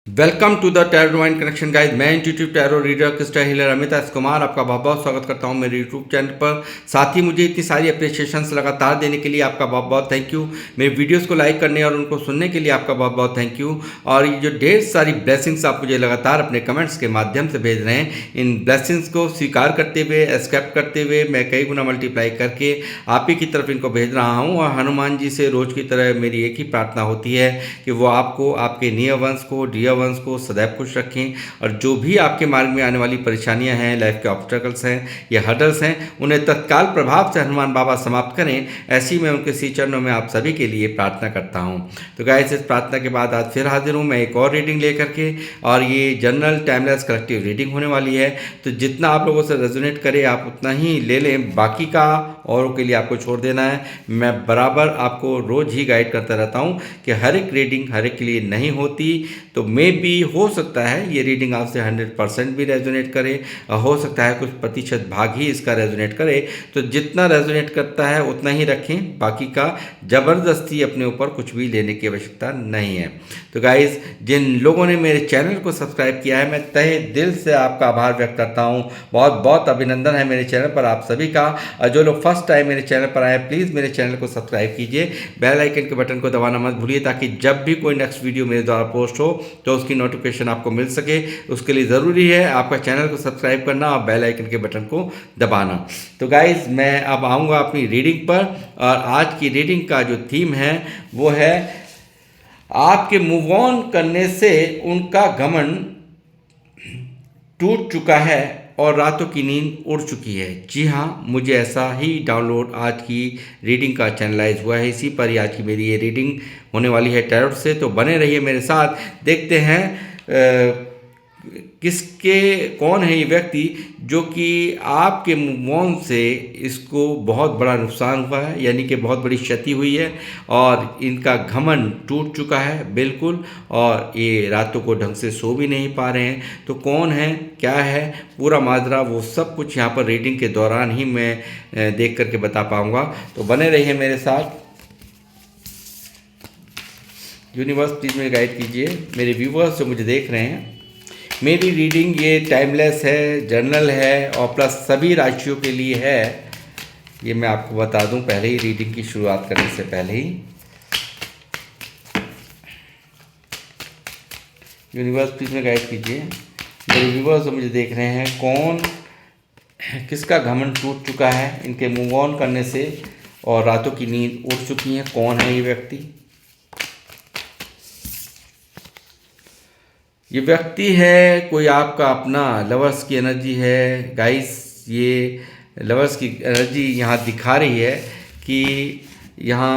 Welcome to the tarot divine connection guys. मैं intuitive tarot reader crystal healer Amit S Kumar आपका बहुत बहुत स्वागत करता हूं मेरे यूट्यूब चैनल पर। साथ ही मुझे इतनी सारी अप्रिसिएशंस लगातार देने के लिए आपका बहुत बहुत थैंक यू। मेरे वीडियोस को लाइक करने और उनको सुनने के लिए आपका बहुत बहुत थैंक यू। और ये जो ढेर सारी ब्लेसिंग्स आप मुझे लगातार अपने कमेंट्स के माध्यम से भेज रहे हैं, इन ब्लेसिंग्स को स्वीकार करते हुए, एक्सेप्ट करते हुए मैं कई गुना मल्टीप्लाई करके आप ही की तरफ इनको भेज रहा हूँ। और हनुमान जी से रोज़ की तरह मेरी एक ही प्रार्थना होती है कि वो आपको, आपके नियर वंश को, डियर वंश को सदैव खुश रखें। और जो भी आपके मार्ग में आने वाली परेशानियां हैं, लाइफ के ऑब्स्टेकल्स हैं या हर्डल्स हैं, उन्हें तत्काल प्रभाव से हनुमान बाबा समाप्त करें। ऐसी मैं उनके श्री चरणों में आप सभी के लिए प्रार्थना करता हूं। तो गाइस, इस प्रार्थना के बाद आज फिर हाजिर हूं मैं एक और रीडिंग लेकर के। और ये जनरल टाइमलेस कलेक्टिव रीडिंग होने वाली है। तो जितना आप लोगों से रेजोनेट करे आप उतना ही ले लें, बाकी का औरों के लिए आपको छोड़ देना है। मैं बराबर आपको रोज़ ही गाइड करता रहता हूं कि हर एक रीडिंग हर एक के लिए नहीं होती। तो मे भी हो सकता है ये रीडिंग आपसे 100% भी रेजोनेट करे, हो सकता है कुछ प्रतिशत भाग ही इसका रेजोनेट करे। तो जितना रेजोनेट करता है उतना ही रखें, बाकी का ज़बरदस्ती अपने ऊपर कुछ भी लेने की आवश्यकता नहीं है। तो गाइज़, जिन लोगों ने मेरे चैनल को सब्सक्राइब किया है, मैं तहे दिल से आपका आभार व्यक्त करता हूँ। बहुत बहुत अभिनंदन है मेरे चैनल पर आप सभी का। और जो लोग फर्स्ट टाइम मेरे चैनल पर आए, प्लीज़ मेरे चैनल को सब्सक्राइब कीजिए, बेल आइकन के बटन को दबाना मत भूलिए, ताकि जब भी कोई नेक्स्ट वीडियो मेरे द्वारा पोस्ट हो तो उसकी नोटिफिकेशन आपको मिल सके। उसके लिए ज़रूरी है आपका चैनल को सब्सक्राइब करना और बेल आइकन के बटन को दबाना। तो गाइज़, मैं अब आऊँगा अपनी रीडिंग पर। और आज की रीडिंग का जो थीम है वो है आपके मूव ऑन करने से उनका घमंड टूट चुका है और रातों की नींद उड़ चुकी है। जी हाँ, मुझे ऐसा ही डाउनलोड आज की रीडिंग का चैनलाइज हुआ है। इसी पर ही आज की मेरी ये रीडिंग होने वाली है टैरोट से। तो बने रहिए मेरे साथ, देखते हैं कौन है ये व्यक्ति जो कि आपके मौन से इसको बहुत बड़ा नुकसान हुआ है, यानी कि बहुत बड़ी क्षति हुई है और इनका घमंड टूट चुका है बिल्कुल। और ये रातों को ढंग से सो भी नहीं पा रहे हैं। तो कौन है, क्या है पूरा माजरा, वो सब कुछ यहाँ पर रीडिंग के दौरान ही मैं देख करके बता पाऊँगा। तो बने रहिए मेरे साथ। यूनिवर्स प्लीज़ मुझे गाइड कीजिए। मेरे व्यूवर्स जो मुझे देख रहे हैं, मेरी रीडिंग ये टाइमलेस है, जर्नल है और प्लस सभी राशियों के लिए है। ये मैं आपको बता दूं पहले ही, रीडिंग की शुरुआत करने से पहले ही। यूनिवर्स प्लीज में गाइड कीजिए। मेरे व्यूवर्स जो मुझे देख रहे हैं, किसका घमंड टूट चुका है इनके मूव ऑन करने से और रातों की नींद उड़ चुकी है। कौन है ये व्यक्ति? ये व्यक्ति है कोई आपका अपना, लवर्स की एनर्जी है गाइस। ये लवर्स की एनर्जी यहाँ दिखा रही है कि यहाँ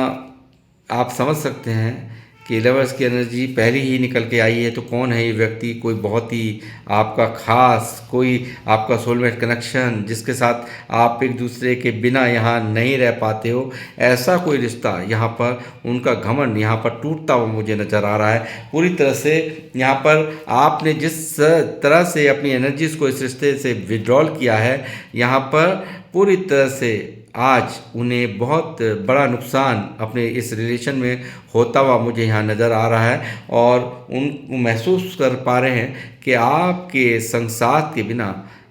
आप समझ सकते हैं कि लवर्स की एनर्जी पहले ही निकल के आई है। तो कौन है ये व्यक्ति? कोई बहुत ही आपका खास, कोई आपका सोलमेट कनेक्शन, जिसके साथ आप एक दूसरे के बिना यहाँ नहीं रह पाते हो। ऐसा कोई रिश्ता यहाँ पर, उनका घमंड यहाँ पर टूटता हुआ मुझे नज़र आ रहा है पूरी तरह से। यहाँ पर आपने जिस तरह से अपनी एनर्जीज को इस रिश्ते से विड्रॉल किया है, यहाँ पर पूरी तरह से आज उन्हें बहुत बड़ा नुकसान अपने इस रिलेशन में होता हुआ मुझे यहाँ नज़र आ रहा है। और उन महसूस कर पा रहे हैं कि आपके संसार के बिना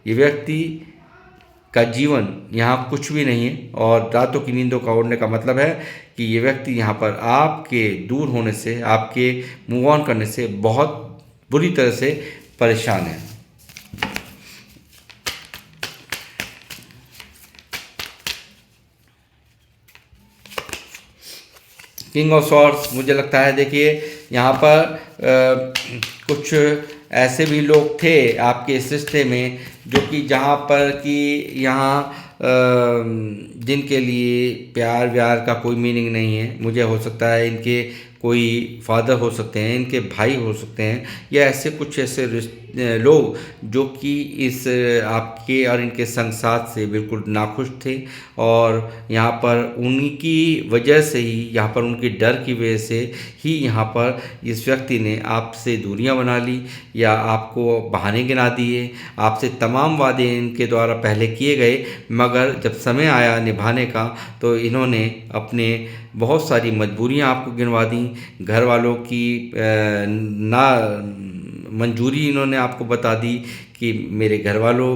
ये व्यक्ति का जीवन यहाँ कुछ भी नहीं है। और रातों की नींदों का उड़ने का मतलब है कि ये व्यक्ति यहाँ पर आपके दूर होने से, आपके मूव ऑन करने से बहुत बुरी तरह से परेशान है। किंग ऑफ सॉर्ड्स, मुझे लगता है देखिए यहाँ पर कुछ ऐसे भी लोग थे आपके इस रिश्ते में जो कि जहाँ पर कि यहाँ जिनके लिए प्यार व्यार का कोई मीनिंग नहीं है। मुझे हो सकता है इनके कोई फादर हो सकते हैं, इनके भाई हो सकते हैं, या ऐसे कुछ ऐसे लोग जो कि इस आपके और इनके संसार से बिल्कुल नाखुश थे। और यहाँ पर उनकी वजह से ही, यहाँ पर उनके डर की वजह से ही यहाँ पर इस व्यक्ति ने आपसे दूरियां बना ली या आपको बहाने गिना दिए। आपसे तमाम वादे इनके द्वारा पहले किए गए, मगर जब समय आया निभाने का तो इन्होंने अपने बहुत सारी मजबूरियां आपको गिनवा दी। घर वालों की ना मंजूरी इन्होंने आपको बता दी कि मेरे घर वालों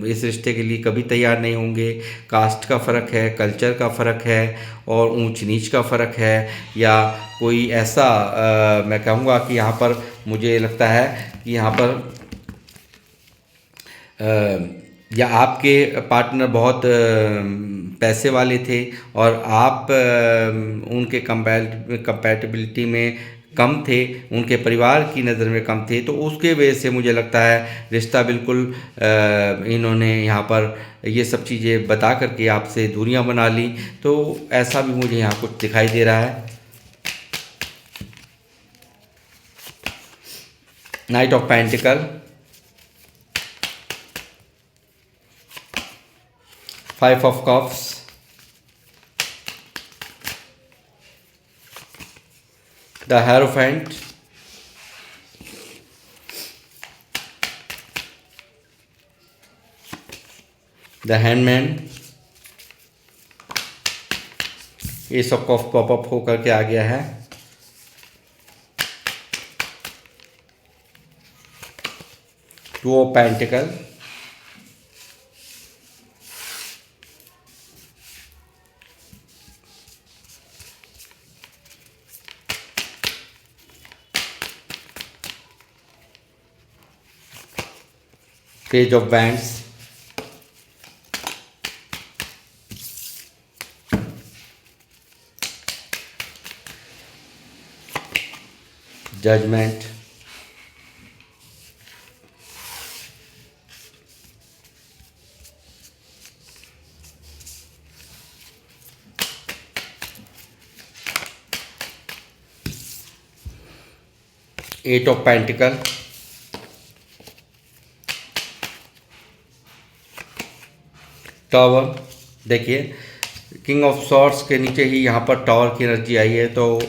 इस रिश्ते के लिए कभी तैयार नहीं होंगे। कास्ट का फ़र्क है, कल्चर का फ़र्क है और ऊंच नीच का फ़र्क है, या कोई ऐसा मैं कहूँगा कि यहाँ पर मुझे लगता है कि यहाँ पर या आपके पार्टनर बहुत पैसे वाले थे और आप उनके कंपैटिबिलिटी में कम थे, उनके परिवार की नज़र में कम थे, तो उसके वजह से मुझे लगता है रिश्ता बिल्कुल इन्होंने यहाँ पर ये सब चीज़ें बता करके आपसे दूरियां बना ली। तो ऐसा भी मुझे यहाँ कुछ दिखाई दे रहा है। Night of pentacle, 5 of cups, the Hierophant, the Hangman, Ace of Cups pop up होकर के आ गया है। Two of Pentacles, Page of Wands, Judgment, Eight of Pentacles, tower. देखिए किंग ऑफ सॉर्ड्स के नीचे ही यहाँ पर टावर की एनर्जी आई है, तो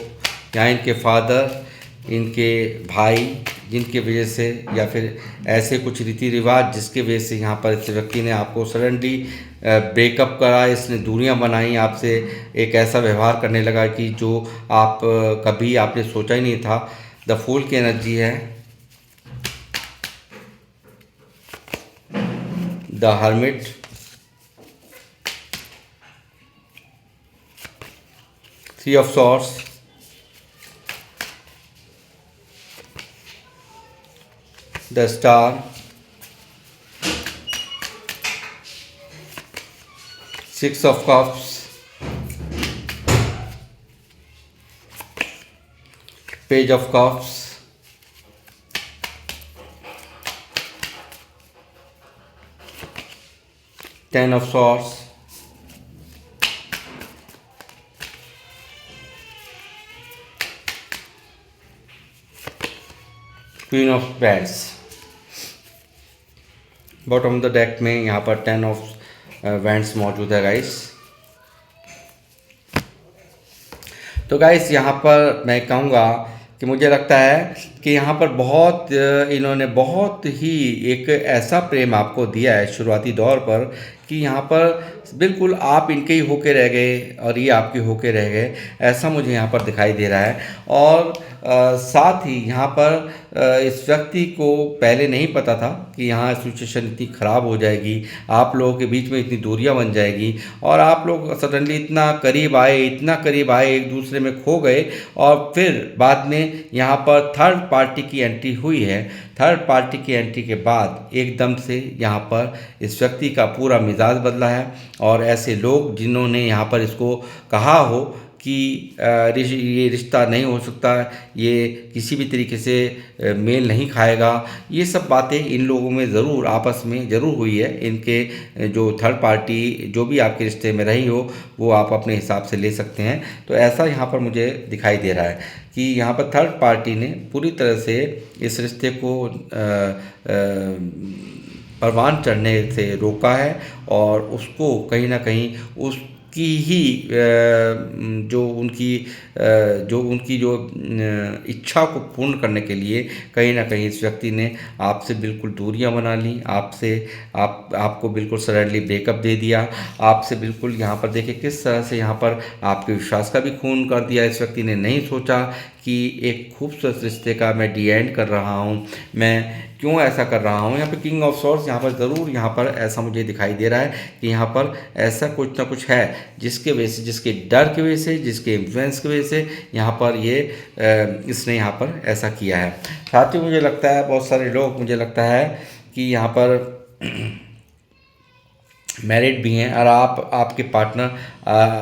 यहाँ इनके फादर, इनके भाई, जिनकी वजह से या फिर ऐसे कुछ रीति रिवाज जिसके वजह से यहाँ पर इस व्यक्ति ने आपको सडनली ब्रेकअप करा, इसने दूरियां बनाई आपसे, एक ऐसा व्यवहार करने लगा कि जो आप कभी आपने सोचा ही नहीं था। द फूल की एनर्जी है, the hermit, Three of Swords, the Star, Six of Cups, Page of Cups, Ten of Swords, queen of wands. Bottom of the deck में यहाँ पर 10 ऑफ वैंड्स मौजूद है गाइस। तो गाइस यहाँ पर मैं कहूँगा कि मुझे लगता है कि यहाँ पर इन्होंने बहुत ही एक ऐसा प्रेम आपको दिया है शुरुआती दौर पर कि यहाँ पर बिल्कुल आप इनके ही होके रह गए और ये आपके होके रह गए, ऐसा मुझे यहाँ पर दिखाई दे रहा है। और साथ ही यहाँ पर इस व्यक्ति को पहले नहीं पता था कि यहाँ सिचुएशन इतनी ख़राब हो जाएगी, आप लोगों के बीच में इतनी दूरियां बन जाएगी और आप लोग सडनली इतना करीब आए, एक दूसरे में खो गए। और फिर बाद में यहाँ पर थर्ड पार्टी की एंट्री हुई है। थर्ड पार्टी की एंट्री के बाद एकदम से यहाँ पर इस व्यक्ति का पूरा मिजाज बदला है और ऐसे लोग जिन्होंने यहाँ पर इसको कहा हो कि ये रिश्ता नहीं हो सकता, ये किसी भी तरीके से मेल नहीं खाएगा, ये सब बातें इन लोगों में ज़रूर आपस में ज़रूर हुई है। इनके जो थर्ड पार्टी जो भी आपके रिश्ते में रही हो वो आप अपने हिसाब से ले सकते हैं। तो ऐसा यहाँ पर मुझे दिखाई दे रहा है कि यहाँ पर थर्ड पार्टी ने पूरी तरह से इस रिश्ते को परवान चढ़ने से रोका है और उसको कहीं ना कहीं उसकी ही जो उनकी जो इच्छा को पूर्ण करने के लिए कहीं ना कहीं इस व्यक्ति ने आपसे बिल्कुल दूरियां बना ली, आपको बिल्कुल सडनली ब्रेकअप दे दिया, आपसे बिल्कुल यहाँ पर देखिए किस तरह से यहाँ पर आपके विश्वास का भी खून कर दिया। इस व्यक्ति ने नहीं सोचा कि एक खूबसूरत रिश्ते का मैं डी एंड कर रहा हूँ, मैं क्यों ऐसा कर रहा हूँ। यहाँ पे किंग ऑफ सॉर्ड्स यहाँ पर ज़रूर यहाँ पर ऐसा मुझे दिखाई दे रहा है कि यहाँ पर ऐसा कुछ ना कुछ है जिसके वजह से, जिसके डर की वजह से, जिसके इन्फ्लुएंस की वजह से यहाँ पर ये इसने यहाँ पर ऐसा किया है। साथ ही मुझे लगता है बहुत सारे लोग, मुझे लगता है कि यहाँ पर मैरिड भी हैं और आपके पार्टनर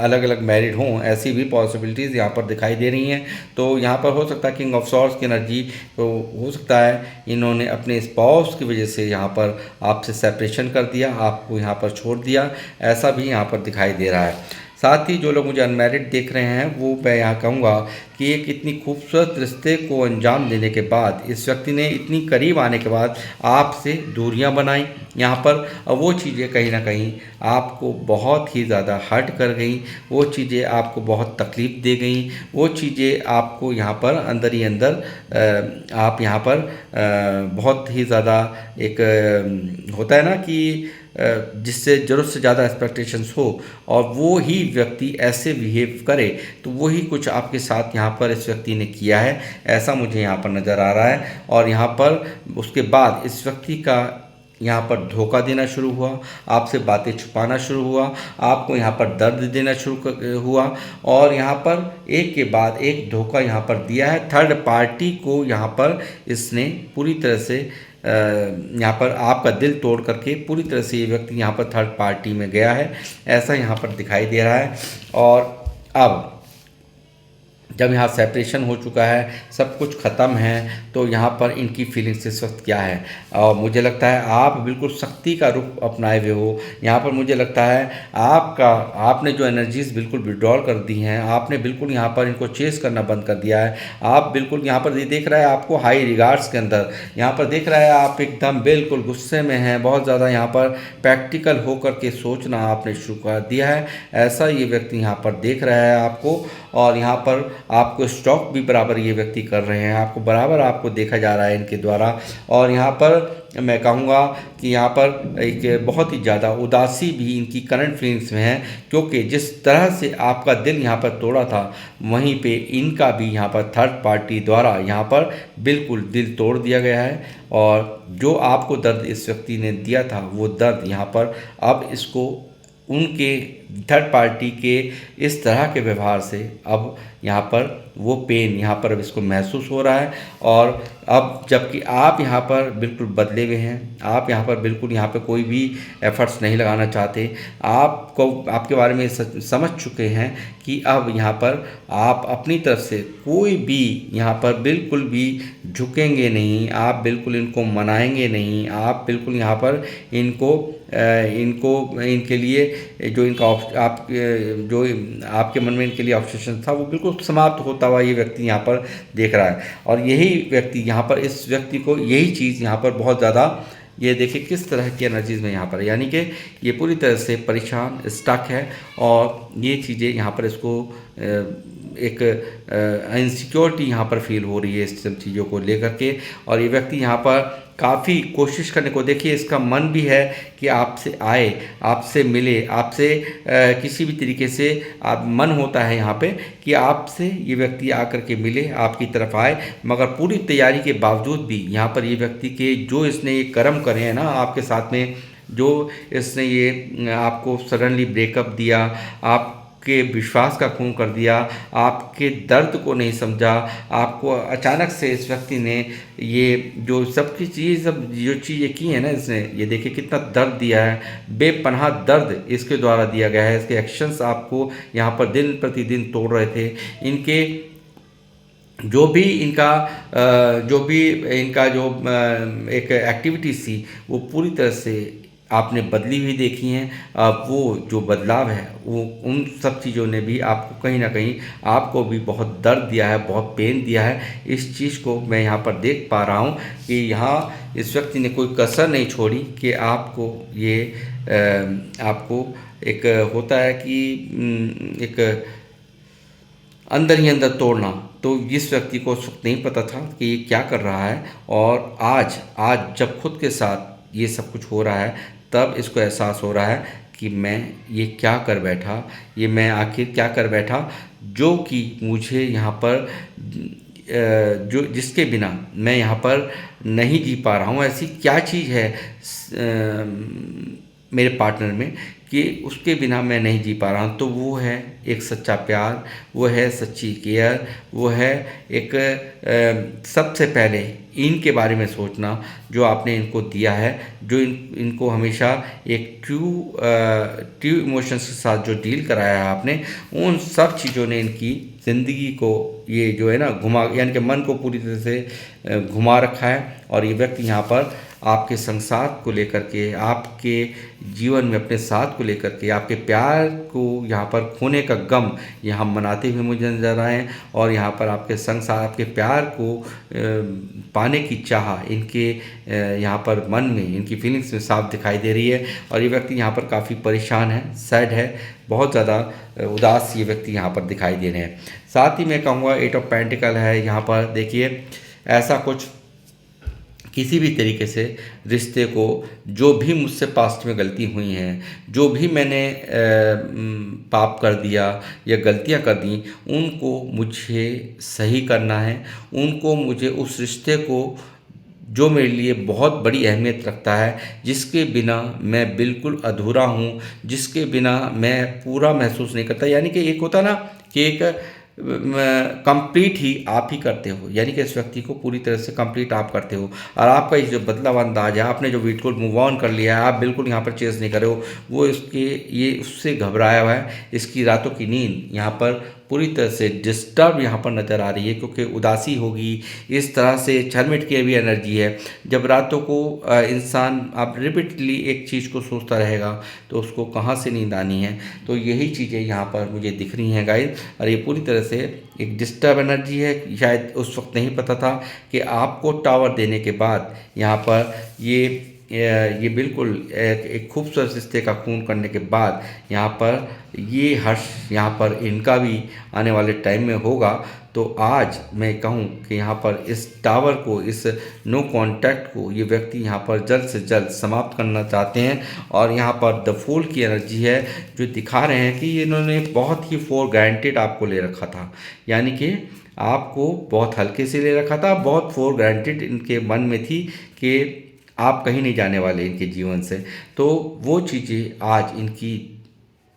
अलग अलग मैरिड हों, ऐसी भी पॉसिबिलिटीज़ यहाँ पर दिखाई दे रही हैं। तो यहाँ पर हो सकता है किंग ऑफ सॉर्ड्स की एनर्जी, तो हो सकता है इन्होंने अपने स्पाउस की वजह से यहाँ पर आपसे सेपरेशन कर दिया, आपको यहाँ पर छोड़ दिया, ऐसा भी यहाँ पर दिखाई दे रहा है। साथ ही जो लोग मुझे अनमैरिड देख रहे हैं, वो मैं यहाँ कहूँगा कि एक इतनी खूबसूरत रिश्ते को अंजाम देने के बाद, इस व्यक्ति ने इतनी करीब आने के बाद आपसे दूरियां बनाई यहाँ पर, और वो चीज़ें कहीं ना कहीं आपको बहुत ही ज़्यादा हर्ट कर गई, वो चीज़ें आपको बहुत तकलीफ़ दे गई, वो चीज़ें आपको यहाँ पर अंदर ही अंदर आप यहाँ पर बहुत ही ज़्यादा एक होता है ना कि जिससे ज़रूरत से ज़्यादा एक्सपेक्टेशंस हो और वो ही व्यक्ति ऐसे बिहेव करे, तो वही कुछ आपके साथ यहाँ पर इस व्यक्ति ने किया है, ऐसा मुझे यहाँ पर नज़र आ रहा है। और यहाँ पर उसके बाद इस व्यक्ति का यहाँ पर धोखा देना शुरू हुआ, आपसे बातें छुपाना शुरू हुआ, आपको यहाँ पर दर्द देना शुरू हुआ, और यहाँ पर एक के बाद एक धोखा यहाँ पर दिया है। थर्ड पार्टी को यहाँ पर इसने पूरी तरह से यहाँ पर आपका दिल तोड़ करके पूरी तरह से ये व्यक्ति यहाँ पर थर्ड पार्टी में गया है, ऐसा यहाँ पर दिखाई दे रहा है। और अब जब यहाँ सेपरेशन हो चुका है, सब कुछ ख़त्म है, तो यहाँ पर इनकी फीलिंग्स इस वक्त क्या है, और मुझे लगता है आप बिल्कुल सख्ती का रुख अपनाए हुए हो। यहाँ पर मुझे लगता है आपने जो एनर्जीज़ बिल्कुल विड्रॉल कर दी हैं, आपने बिल्कुल यहाँ पर इनको चेस करना बंद कर दिया है। आप बिल्कुल यहाँ पर देख रहा है आपको हाई रिगार्ड्स के अंदर, यहाँ पर देख रहा है आप एकदम बिल्कुल गुस्से में हैं, बहुत ज़्यादा यहाँ पर प्रैक्टिकल होकर के सोचना आपने शुरू कर दिया है, ऐसा ये व्यक्ति यहाँ पर देख रहा है आपको। और यहाँ पर आपको स्टॉक भी बराबर ये व्यक्ति कर रहे हैं, आपको बराबर आपको देखा जा रहा है इनके द्वारा। और यहाँ पर मैं कहूँगा कि यहाँ पर एक बहुत ही ज़्यादा उदासी भी इनकी करंट फीलिंग्स में है, क्योंकि जिस तरह से आपका दिल यहाँ पर तोड़ा था, वहीं पे इनका भी यहाँ पर थर्ड पार्टी द्वारा यहाँ पर बिल्कुल दिल तोड़ दिया गया है। और जो आपको दर्द इस व्यक्ति ने दिया था, वो दर्द यहाँ पर अब इसको उनके थर्ड पार्टी के इस तरह के व्यवहार से अब यहाँ पर वो पेन यहाँ पर अब इसको महसूस हो रहा है। और अब जबकि आप यहाँ पर बिल्कुल बदले हुए हैं, आप यहाँ पर बिल्कुल यहाँ पे कोई भी एफर्ट्स नहीं लगाना चाहते, आपको आपके बारे में समझ चुके हैं कि अब यहाँ पर आप अपनी तरफ से कोई भी यहाँ पर बिल्कुल भी झुकेंगे नहीं, आप बिल्कुल इनको मनाएंगे नहीं, आप बिल्कुल यहाँ पर इनके लिए जो इनका जो आपके मन में इनके लिए ऑब्सेशन था, वो बिल्कुल समाप्त होता हुआ ये व्यक्ति यहाँ पर देख रहा है। और यही व्यक्ति यहाँ पर, इस व्यक्ति को यही चीज़ यहाँ पर बहुत ज़्यादा, ये देखिए किस तरह की एनर्जीज़ में यहाँ पर, यानी कि ये पूरी तरह से परेशान स्टक है, और ये चीज़ें यहाँ पर इसको एक इनसिक्योरिटी यहाँ पर फील हो रही है इस सब चीज़ों को लेकर के। और ये व्यक्ति यहाँ पर काफ़ी कोशिश करने को, देखिए इसका मन भी है कि आपसे आए, आपसे मिले, आपसे किसी भी तरीके से आप मन होता है यहाँ पे कि आपसे ये व्यक्ति आकर के मिले, आपकी तरफ आए, मगर पूरी तैयारी के बावजूद भी यहाँ पर ये व्यक्ति के जो इसने ये कर्म करे हैं ना आपके साथ में, जो इसने ये आपको सडनली ब्रेकअप दिया, आपके विश्वास का खून कर दिया, आपके दर्द को नहीं समझा, आपको अचानक से इस व्यक्ति ने ये जो सबकी चीज़, सब जो चीज़ें की हैं ना इसने, ये देखिए कितना दर्द दिया है, बेपनाह दर्द इसके द्वारा दिया गया है। इसके एक्शंस आपको यहाँ पर दिन प्रतिदिन तोड़ रहे थे। इनके जो भी इनका जो एक एक्टिविटीज़ थी, वो पूरी तरह से आपने बदली हुई देखी हैं। वो जो बदलाव है, वो उन सब चीज़ों ने भी आपको कहीं ना कहीं आपको भी बहुत दर्द दिया है, बहुत पेन दिया है। इस चीज़ को मैं यहाँ पर देख पा रहा हूँ कि यहाँ इस व्यक्ति ने कोई कसर नहीं छोड़ी कि आपको ये आपको एक होता है कि एक अंदर ही अंदर तोड़ना। तो इस व्यक्ति को उस वक्त नहीं पता था कि ये क्या कर रहा है, और आज जब खुद के साथ ये सब कुछ हो रहा है, तब इसको एहसास हो रहा है कि मैं ये क्या कर बैठा, ये मैं आखिर क्या कर बैठा, जो कि मुझे यहाँ पर जो जिसके बिना मैं यहाँ पर नहीं जी पा रहा हूँ, ऐसी क्या चीज़ है मेरे पार्टनर में कि उसके बिना मैं नहीं जी पा रहा हूँ। तो वो है एक सच्चा प्यार, वो है सच्ची केयर, वो है एक सबसे पहले इनके बारे में सोचना जो आपने इनको दिया है, जो इनको हमेशा एक ट्रू इमोशंस के साथ जो डील कराया है आपने, उन सब चीज़ों ने इनकी ज़िंदगी को ये जो है ना घुमा, यानी कि मन को पूरी तरह से घुमा रखा है। और ये व्यक्ति यहाँ पर आपके संसार को लेकर के, आपके जीवन में अपने साथ को लेकर के, आपके प्यार को यहाँ पर खोने का गम यहाँ मनाते हुए मुझे नजर आए हैं। और यहाँ पर आपके संसार, आपके प्यार को पाने की चाह इनके यहाँ पर मन में, इनकी फीलिंग्स में साफ दिखाई दे रही है। और ये व्यक्ति यहाँ पर काफ़ी परेशान है, सैड है, बहुत ज़्यादा उदास ये व्यक्ति यहाँ पर दिखाई दे रहे हैं। साथ ही मैं कहूँगा 8 ऑफ पेंटिकल है यहाँ पर। देखिए, ऐसा कुछ किसी भी तरीके से रिश्ते को, जो भी मुझसे पास्ट में गलती हुई हैं, जो भी मैंने पाप कर दिया या गलतियां कर दी, उनको मुझे सही करना है। उनको मुझे उस रिश्ते को जो मेरे लिए बहुत बड़ी अहमियत रखता है, जिसके बिना मैं बिल्कुल अधूरा हूँ, जिसके बिना मैं पूरा महसूस नहीं करता। यानी कि एक होता ना कि एक कंप्लीट ही आप ही करते हो, यानी कि इस व्यक्ति को पूरी तरह से कंप्लीट आप करते हो। और आपका ये जो बदलाव अंदाज है, आपने जो बिल्कुल मूव ऑन कर लिया है, आप बिल्कुल यहाँ पर चेस नहीं कर रहे हो, वो इसके ये उससे घबराया हुआ है। इसकी रातों की नींद यहाँ पर पूरी तरह से डिस्टर्ब यहाँ पर नज़र आ रही है, क्योंकि उदासी होगी, इस तरह से छरमिट की भी एनर्जी है। जब रातों को इंसान आप रिपीटली एक चीज़ को सोचता रहेगा तो उसको कहाँ से नींद आनी है। तो यही चीज़ें यहाँ पर मुझे दिख रही हैं गाइस। और ये पूरी तरह से एक डिस्टर्ब एनर्जी है। शायद उस वक्त नहीं पता था कि आपको टावर देने के बाद यहाँ पर ये बिल्कुल एक खूबसूरत रिश्ते का खून करने के बाद यहाँ पर ये हर्ष यहाँ पर इनका भी आने वाले टाइम में होगा। तो आज मैं कहूँ कि यहाँ पर इस टावर को, इस नो कांटेक्ट को ये व्यक्ति यहाँ पर जल्द से जल्द समाप्त करना चाहते हैं। और यहाँ पर द फूल की एनर्जी है, जो दिखा रहे हैं कि इन्होंने बहुत ही फॉर ग्रांटेड आपको ले रखा था, यानी कि आपको बहुत हल्के से ले रखा था, बहुत फॉर ग्रांटेड इनके मन में थी कि आप कहीं नहीं जाने वाले इनके जीवन से। तो वो चीज़ें आज इनकी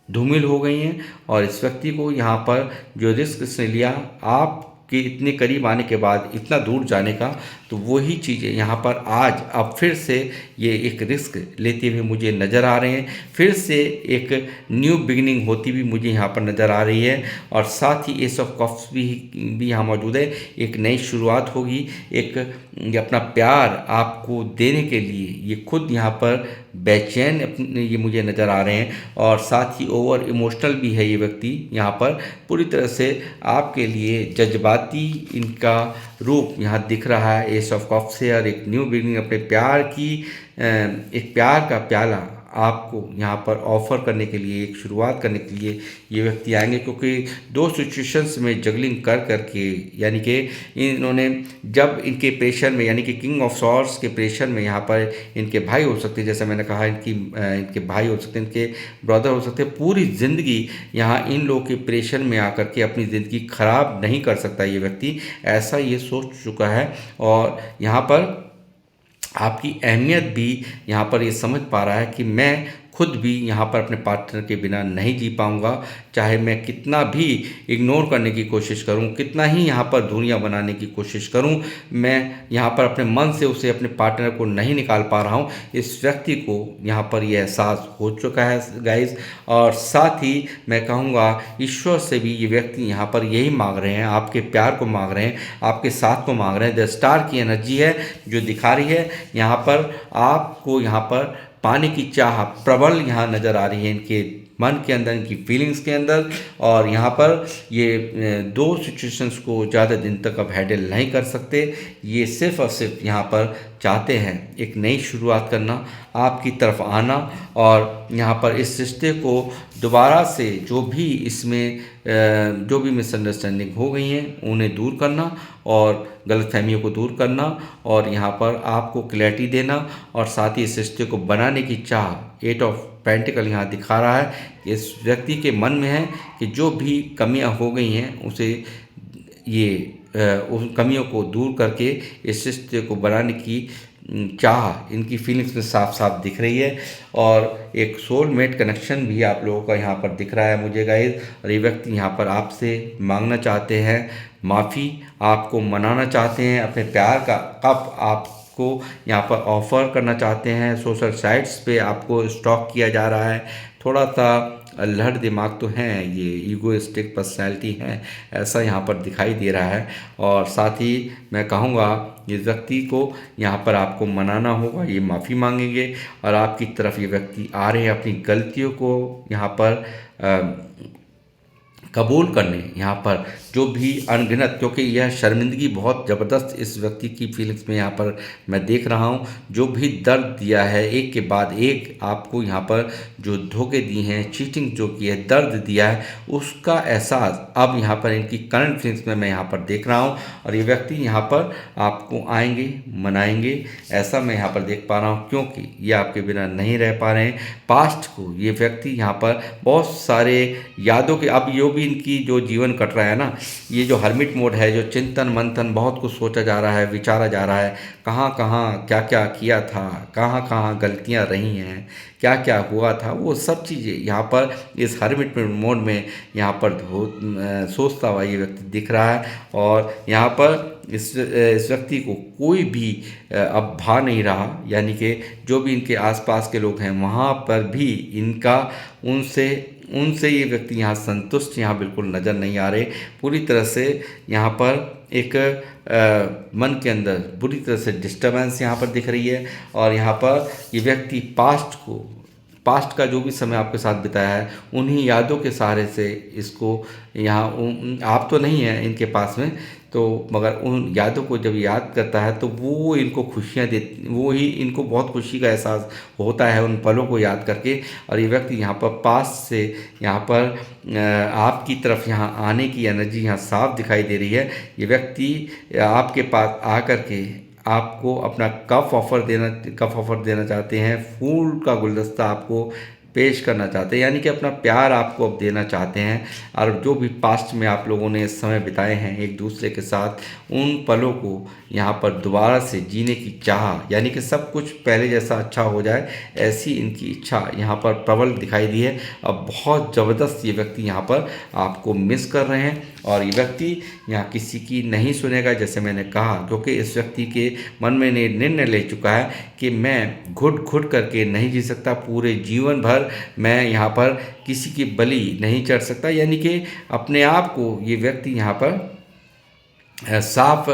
धूमिल हो गई हैं। और इस व्यक्ति को यहाँ पर जो रिस्क इसने लिया आपके इतने करीब आने के बाद इतना दूर जाने का, तो वही चीज़ें यहाँ पर आज अब फिर से ये एक रिस्क लेते हुए मुझे नज़र आ रहे हैं। फिर से एक न्यू बिगिनिंग होती भी मुझे यहाँ पर नज़र आ रही है। और साथ ही एस ऑफ कप्स भी यहाँ मौजूद है। एक नई शुरुआत होगी, एक ये अपना प्यार आपको देने के लिए ये खुद यहाँ पर बेचैन अपने ये मुझे नज़र आ रहे हैं। और साथ ही ओवर इमोशनल भी है ये व्यक्ति, यहाँ पर पूरी तरह से आपके लिए जज्बाती इनका रूप यहाँ दिख रहा है एस ऑफ कप्स से। और एक न्यू बिगिनिंग, अपने प्यार की एक प्यार का प्याला आपको यहाँ पर ऑफ़र करने के लिए, एक शुरुआत करने के लिए ये व्यक्ति आएंगे। क्योंकि दो सिचुएशंस में जगलिंग कर करके, यानी कि इन्होंने जब इनके प्रेशर में, यानी कि किंग ऑफ सॉर्ड्स के प्रेशर में यहाँ पर इनके भाई हो सकते हैं, जैसे मैंने कहा इनके भाई हो सकते हैं, इनके ब्रदर हो सकते हैं। पूरी ज़िंदगी यहाँ इन लोगों के प्रेशर में आकर के अपनी ज़िंदगी ख़राब नहीं कर सकता ये व्यक्ति, ऐसा ये सोच चुका है। और यहाँ पर आपकी अहमियत भी यहाँ पर ये समझ पा रहा है कि मैं खुद भी यहाँ पर अपने पार्टनर के बिना नहीं जी पाऊँगा। चाहे मैं कितना भी इग्नोर करने की कोशिश करूँ, कितना ही यहाँ पर दूरियाँ बनाने की कोशिश करूँ, मैं यहाँ पर अपने मन से उसे, अपने पार्टनर को नहीं निकाल पा रहा हूँ। इस व्यक्ति को यहाँ पर यह एहसास हो चुका है गाइस। और साथ ही मैं कहूँगा ईश्वर से भी ये व्यक्ति यहाँ पर यही मांग रहे हैं, आपके प्यार को मांग रहे हैं, आपके साथ को मांग रहे हैं। द स्टार की एनर्जी है जो दिखा रही है यहाँ पर आपको, यहाँ पर पाने की चाह प्रबल यहाँ नज़र आ रही है इनके मन के अंदर, इनकी फीलिंग्स के अंदर। और यहाँ पर ये दो सिचुएशंस को ज़्यादा दिन तक अब हैंडल नहीं कर सकते। ये सिर्फ और सिर्फ यहाँ पर चाहते हैं एक नई शुरुआत करना, आपकी तरफ आना, और यहाँ पर इस रिश्ते को दोबारा से जो भी इसमें जो भी मिसअंडरस्टैंडिंग हो गई हैं उन्हें दूर करना, और गलतफहमियों को दूर करना, और यहाँ पर आपको क्लैरिटी देना। और साथ ही इस रिश्ते को बनाने की चाह 8 ऑफ पेंटिकल यहाँ दिखा रहा है कि इस व्यक्ति के मन में है कि जो भी कमियां हो गई हैं उसे ये उन कमियों को दूर करके इस रिश्ते को बनाने की चाह इनकी फीलिंग्स में साफ साफ दिख रही है। और एक सोलमेट कनेक्शन भी आप लोगों का यहाँ पर दिख रहा है मुझे गाइस। और ये व्यक्ति यहाँ पर आपसे मांगना चाहते हैं माफ़ी, आपको मनाना चाहते हैं, अपने प्यार का कप आपको यहाँ पर ऑफर करना चाहते हैं। सोशल साइट्स पे आपको स्टॉक किया जा रहा है। थोड़ा सा अल्हड़ दिमाग तो हैं, ये ईगोइस्टिक पर्सनैलिटी हैं, ऐसा यहाँ पर दिखाई दे रहा है। और साथ ही मैं कहूँगा इस व्यक्ति को यहाँ पर आपको मनाना होगा, ये माफ़ी मांगेंगे और आपकी तरफ ये व्यक्ति आ रहे हैं अपनी गलतियों को यहाँ पर कबूल करने, यहाँ पर जो भी अनगिनत, क्योंकि यह शर्मिंदगी बहुत ज़बरदस्त इस व्यक्ति की फीलिंग्स में यहाँ पर मैं देख रहा हूँ। जो भी दर्द दिया है एक के बाद एक आपको यहाँ पर, जो धोखे दिए हैं, चीटिंग जो की है, दर्द दिया है, उसका एहसास अब यहाँ पर इनकी करंट फीलिंग्स में मैं यहाँ पर देख रहा हूँ। और ये व्यक्ति यहाँ पर आपको आएंगे, मनाएंगे, ऐसा मैं यहाँ पर देख पा रहा हूँ, क्योंकि ये आपके बिना नहीं रह पा रहे हैं। पास्ट को ये व्यक्ति यहाँ पर बहुत सारे यादों के, अब जो भी इनकी जो जीवन कट रहा है ना, ये जो हर्मिट मोड है, जो चिंतन मंथन, बहुत कुछ सोचा जा रहा है, विचारा जा रहा है, कहाँ कहाँ क्या क्या किया था, कहाँ कहाँ गलतियाँ रही हैं, क्या क्या हुआ था, वो सब चीज़ें यहाँ पर इस हर्मिट मोड में यहाँ पर सोचता हुआ ये व्यक्ति दिख रहा है। और यहाँ पर इस व्यक्ति को कोई भी अब भा नहीं रहा, यानी कि जो भी इनके आसपास के लोग हैं वहाँ पर भी इनका उनसे ये व्यक्ति यहाँ संतुष्ट यहाँ बिल्कुल नज़र नहीं आ रहे। पूरी तरह से यहाँ पर एक मन के अंदर बुरी तरह से डिस्टर्बेंस यहाँ पर दिख रही है। और यहाँ पर ये व्यक्ति पास्ट का जो भी समय आपके साथ बिताया है, उन्हीं यादों के सहारे से इसको यहाँ आप तो नहीं हैं इनके पास में, तो मगर उन यादों को जब याद करता है तो वो इनको खुशियाँ देती, वो ही इनको बहुत खुशी का एहसास होता है उन पलों को याद करके। और ये व्यक्ति यहाँ पर पास से यहाँ पर आपकी तरफ यहाँ आने की एनर्जी यहाँ साफ दिखाई दे रही है। ये व्यक्ति आपके पास आकर के आपको अपना कप ऑफर देना चाहते हैं, फूल का गुलदस्ता आपको पेश करना चाहते हैं, यानी कि अपना प्यार आपको अब देना चाहते हैं। और जो भी पास्ट में आप लोगों ने समय बिताए हैं एक दूसरे के साथ, उन पलों को यहाँ पर दोबारा से जीने की चाह, यानी कि सब कुछ पहले जैसा अच्छा हो जाए, ऐसी इनकी इच्छा यहाँ पर प्रबल दिखाई दी है। अब बहुत ज़बरदस्त ये व्यक्ति यहाँ पर आपको मिस कर रहे हैं। और ये व्यक्ति यहाँ किसी की नहीं सुनेगा, जैसे मैंने कहा, क्योंकि इस व्यक्ति के मन में निर्णय ले चुका है कि मैं घुट घुट करके नहीं जी सकता, पूरे जीवन भर मैं यहाँ पर किसी की बलि नहीं चढ़ सकता। यानी कि अपने आप को ये व्यक्ति यहाँ पर साफ,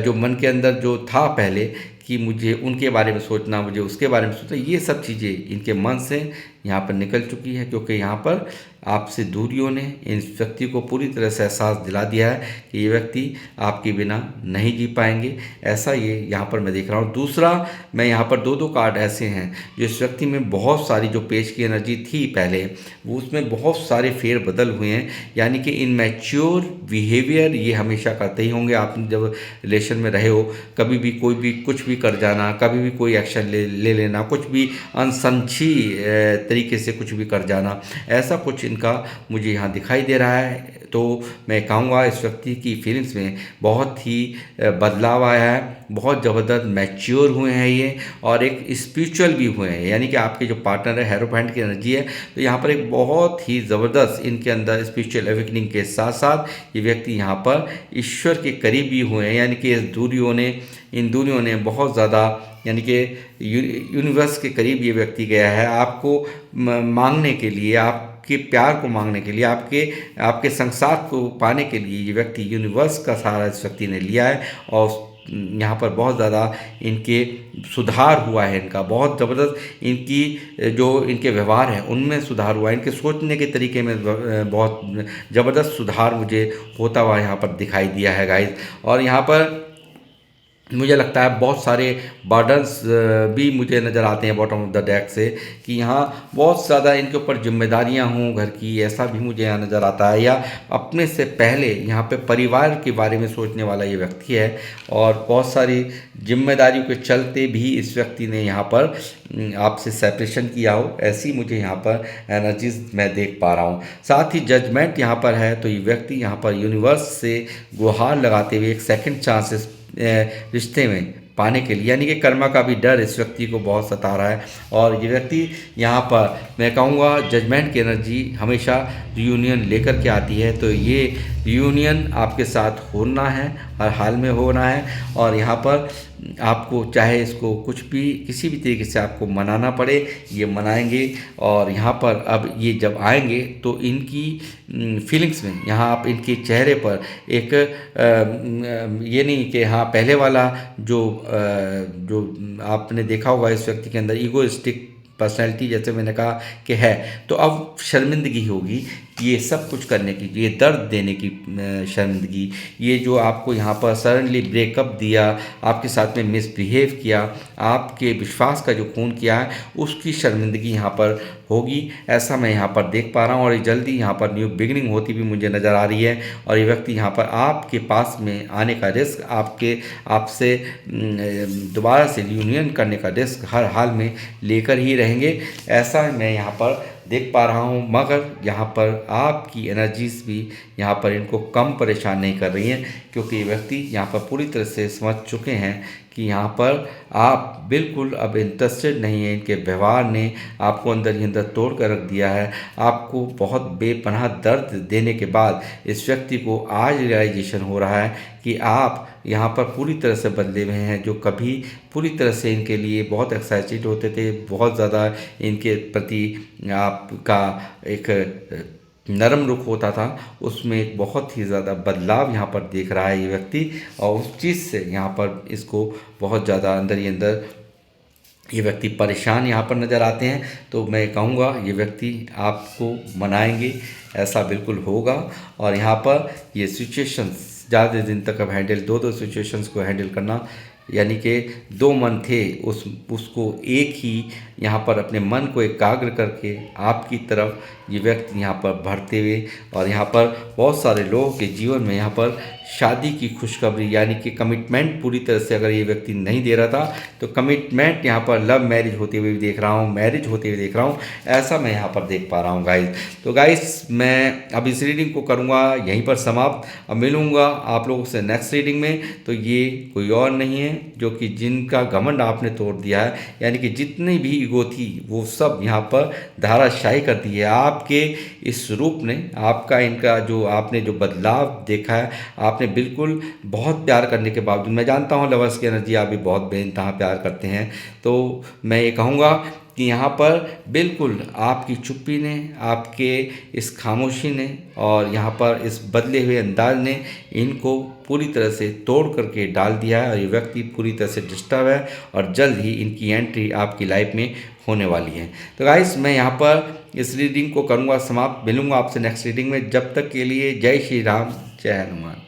जो मन के अंदर जो था पहले कि मुझे उनके बारे में सोचना, मुझे उसके बारे में सोचना, ये सब चीज़ें इनके मन से यहाँ पर निकल चुकी है। क्योंकि यहाँ पर आपसे दूरियों ने इस व्यक्ति को पूरी तरह से एहसास दिला दिया है कि ये व्यक्ति आपके बिना नहीं जी पाएंगे, ऐसा ये यहाँ पर मैं देख रहा हूँ। दूसरा, मैं यहाँ पर दो कार्ड ऐसे हैं जो इस व्यक्ति में बहुत सारी जो पेश की एनर्जी थी पहले, वो उसमें बहुत सारे फेर बदल हुए हैं। यानी कि इनमैच्योर बिहेवियर ये हमेशा करते ही होंगे। आप जब रिलेशन में रहे हो, कभी भी कोई भी कुछ भी कर जाना, कभी भी कोई एक्शन ले लेना, कुछ भी अनसमझी तरीके से कुछ भी कर जाना, ऐसा कुछ इनका मुझे यहाँ दिखाई दे रहा है। तो मैं कहूँगा इस व्यक्ति की फीलिंग्स में बहुत ही बदलाव आया है, बहुत ज़बरदस्त मैच्योर हुए हैं ये, और एक स्पिरिचुअल भी हुए हैं। यानी कि आपके जो पार्टनर है, हेरोफेंट की एनर्जी है, तो यहाँ पर एक बहुत ही ज़बरदस्त इनके अंदर स्पिरिचुअल अवेकनिंग के साथ साथ ये व्यक्ति यहाँ पर ईश्वर के करीब भी हुए हैं। यानी कि इन दूरियों ने बहुत ज़्यादा, यानी कि यूनिवर्स के करीब ये व्यक्ति गया है आपको मांगने के लिए, आपके प्यार को मांगने के लिए, आपके संसार को पाने के लिए ये व्यक्ति यूनिवर्स का सहारा इस व्यक्ति ने लिया है। और यहाँ पर बहुत ज़्यादा इनके सुधार हुआ है, इनका बहुत ज़बरदस्त, इनकी जो इनके व्यवहार है उनमें सुधार हुआ है, इनके सोचने के तरीके में बहुत ज़बरदस्त सुधार मुझे होता हुआ यहाँ पर दिखाई दिया है गाइस। और यहाँ पर मुझे लगता है बहुत सारे बर्डन्स भी मुझे नज़र आते हैं बॉटम ऑफ द डेक से, कि यहाँ बहुत ज़्यादा इनके ऊपर जिम्मेदारियाँ हों घर की, ऐसा भी मुझे यहाँ नज़र आता है। या अपने से पहले यहाँ पे परिवार के बारे में सोचने वाला ये व्यक्ति है, और बहुत सारी जिम्मेदारियों के चलते भी इस व्यक्ति ने यहाँ पर आपसे सेपरेशन किया हो, ऐसी मुझे यहाँ पर एनर्जीज मैं देख पा रहा हूँ। साथ ही जजमेंट यहाँ पर है, तो ये व्यक्ति यहाँ पर यूनिवर्स से गुहार लगाते हुए एक सेकंड चांसेस रिश्ते में पाने के लिए, यानी कि कर्मा का भी डर इस व्यक्ति को बहुत सता रहा है। और ये व्यक्ति यहाँ पर मैं कहूँगा जजमेंट की एनर्जी हमेशा रियूनियन लेकर के आती है, तो ये रियूनियन आपके साथ होना है, हर हाल में होना है। और यहाँ पर आपको चाहे इसको कुछ भी किसी भी तरीके से आपको मनाना पड़े, ये मनाएंगे। और यहाँ पर अब ये जब आएंगे तो इनकी फीलिंग्स में, यहाँ आप इनके चेहरे पर एक ये नहीं कि हाँ पहले वाला जो आपने देखा होगा इस व्यक्ति के अंदर ईगोइस्टिक पर्सनैलिटी, जैसे मैंने कहा कि है, तो अब शर्मिंदगी होगी ये सब कुछ करने की, ये दर्द देने की शर्मिंदगी, ये जो आपको यहाँ पर सडनली ब्रेकअप दिया, आपके साथ में मिसबिहेव किया, आपके विश्वास का जो खून किया है, उसकी शर्मिंदगी यहाँ पर होगी, ऐसा मैं यहाँ पर देख पा रहा हूँ। और ये जल्दी यहाँ पर न्यू बिगिनिंग होती भी मुझे नज़र आ रही है। और ये व्यक्ति यहाँ पर आपके पास में आने का रिस्क, आपसे दोबारा से यूनियन करने का रिस्क हर हाल में लेकर ही रहेंगे, ऐसा मैं यहाँ पर देख पा रहा हूँ। मगर यहाँ पर आपकी एनर्जीज भी यहाँ पर इनको कम परेशान नहीं कर रही हैं, क्योंकि ये व्यक्ति यहाँ पर पूरी तरह से समझ चुके हैं कि यहाँ पर आप बिल्कुल अब इंटरेस्टेड नहीं हैं। इनके व्यवहार ने आपको अंदर ही अंदर तोड़ कर रख दिया है। आपको बहुत बेपनाह दर्द देने के बाद इस व्यक्ति को आज रियलाइजेशन हो रहा है कि आप यहाँ पर पूरी तरह से बदले हुए हैं। जो कभी पूरी तरह से इनके लिए बहुत एक्साइटेड होते थे, बहुत ज़्यादा इनके प्रति आपका एक नरम रुख होता था, उसमें एक बहुत ही ज़्यादा बदलाव यहाँ पर देख रहा है ये व्यक्ति। और उस चीज़ से यहाँ पर इसको बहुत ज़्यादा अंदर ही अंदर ये व्यक्ति परेशान यहाँ पर नज़र आते हैं। तो मैं कहूँगा ये व्यक्ति आपको मनाएंगे, ऐसा बिल्कुल होगा। और यहाँ पर ये सिचुएशंस ज़्यादा दिन तक अब हैंडल, दो सिचुएशंस को हैंडल करना, यानी कि दो मन थे उसको एक ही यहाँ पर अपने मन को एकाग्र करके आपकी तरफ ये व्यक्ति यहाँ पर बढ़ते हुए, और यहाँ पर बहुत सारे लोगों के जीवन में यहाँ पर शादी की खुशखबरी, यानी कि कमिटमेंट पूरी तरह से अगर ये व्यक्ति नहीं दे रहा था, तो कमिटमेंट यहाँ पर लव मैरिज होते हुए भी देख रहा हूँ, मैरिज होते हुए देख रहा हूँ, ऐसा मैं यहाँ पर देख पा रहा हूँ गाइस। तो गाइस मैं अब इस रीडिंग को करूँगा यहीं पर समाप्त। अब मिलूँगा आप लोगों से नेक्स्ट रीडिंग में। तो ये कोई और नहीं है जो कि जिनका घमंड आपने तोड़ दिया है, यानी कि जितनी भी ईगो थी वो सब यहाँ पर धाराशाही कर दी है आपके इस रूप ने। आपका इनका जो आपने जो बदलाव देखा है, आपने बिल्कुल बहुत प्यार करने के बावजूद, मैं जानता हूँ लवर्स की एनर्जी आप भी बहुत बेइंतहा प्यार करते हैं, तो मैं ये कहूँगा कि यहाँ पर बिल्कुल आपकी चुप्पी ने, आपके इस खामोशी ने और यहाँ पर इस बदले हुए अंदाज ने इनको पूरी तरह से तोड़ करके डाल दिया है। और ये व्यक्ति पूरी तरह से डिस्टर्ब है और जल्द ही इनकी एंट्री आपकी लाइफ में होने वाली है। तो गाइस मैं यहाँ पर इस रीडिंग को करूँगा समाप्त। मिलूँगा आपसे नेक्स्ट रीडिंग में। जब तक के लिए जय श्री राम, जय हनुमान।